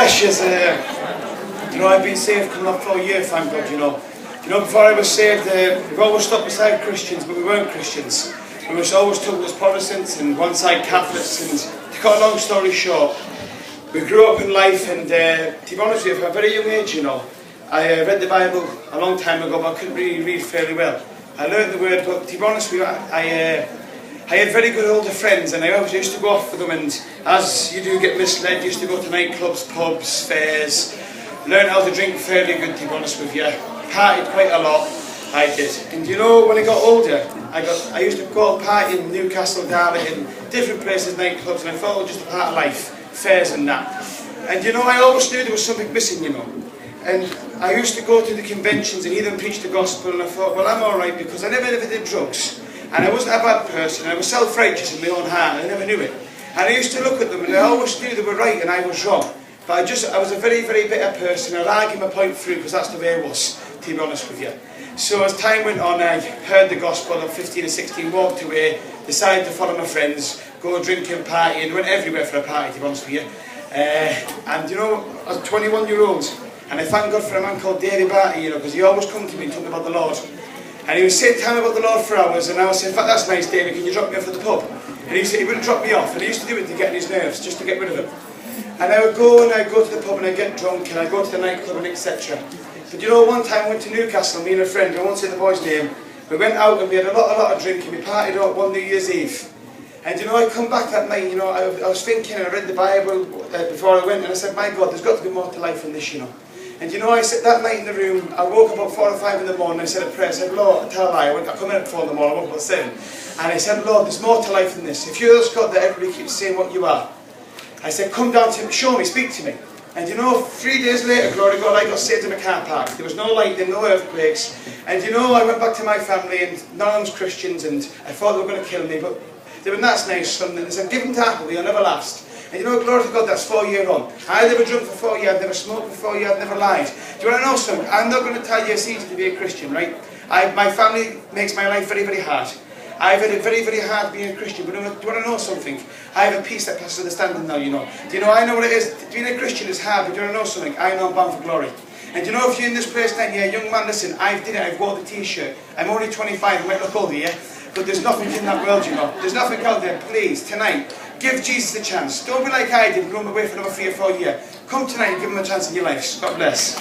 bless you. I've been saved coming up for a year, thank God, before I was saved, we always stopped beside Christians, but we weren't Christians. We were always told as Protestants and one side Catholics, and to cut a long story short, we grew up in life, and to be honest with you, from a very young age, I read the Bible a long time ago, but I couldn't really read fairly well. I learned the word, but to be honest with you, I had very good older friends, and I always used to go off with them, and as you do get misled, used to go to nightclubs, pubs, fairs, learn how to drink fairly good, to be honest with you. Partied quite a lot, I did. And when I got older, I used to go out party in Newcastle, Darlington, different places, nightclubs, and I thought it was just a part of life, fairs and that. And I always knew there was something missing, And I used to go to the conventions and hear them preach the gospel, and I thought, well, I'm alright, because I never did drugs. And I wasn't a bad person, I was self-righteous in my own heart, and I never knew it. And I used to look at them, and I always knew they were right and I was wrong. But I was a very, very bitter person. I'd argue my point through, because that's the way I was, to be honest with you. So as time went on, I heard the gospel at 15 or 16, walked away, decided to follow my friends, go drinking, partying, went everywhere for a party, to be honest with you. And I was a 21-year-old, and I thank God for a man called David Barty, because he always come to me and told me about the Lord. And he was saying to me about the Lord for hours, and I was saying, in fact, that's nice, David, can you drop me off at the pub? And he said he wouldn't drop me off, and he used to do it to get on his nerves, just to get rid of him. And I would go to the pub and I'd get drunk, and I'd go to the nightclub and etc. But one time I went to Newcastle, me and a friend, I won't say the boy's name, we went out and we had a lot of drinking, we partied out one New Year's Eve. And I come back that night, I was thinking, I read the Bible before I went, and I said, my God, there's got to be more to life than this, And I sat that night in the room, I woke up about 4 or 5 in the morning, I said a prayer, I said, Lord, I tell a lie, I come in at 4 in the morning, I woke up at 7. And I said, Lord, there's more to life than this. If you're the God that everybody keeps saying what you are, I said, come down to me, show me, speak to me. And 3 days later, glory to God, I got saved in a car park. There was no lightning, no earthquakes. And I went back to my family, and none of them's Christians, and I thought they were going to kill me, but they were, that's nice, son. And they said, give them to Apple, you'll never last. And glory to God, that's 4 years on. I never drunk for 4 years, I've never smoked for 4 years, I've never lied. Do you want to know something? I'm not going to tell you it's easy to be a Christian, right? My family makes my life very, very hard. I've had it very, very hard being a Christian, but do you want to know something? I have a peace that passes understanding now, Do I know what it is? Being a Christian is hard, but do you want to know something? I know I'm bound for glory. And if you're in this place tonight, you're a young man, listen, I've wore the t-shirt. I'm only 25, I might look older, yeah? But there's nothing in that world, There's nothing out there. Please, tonight, give Jesus a chance. Don't be like I did, run away for another 3 or 4 years. Come tonight and give him a chance in your life. God bless.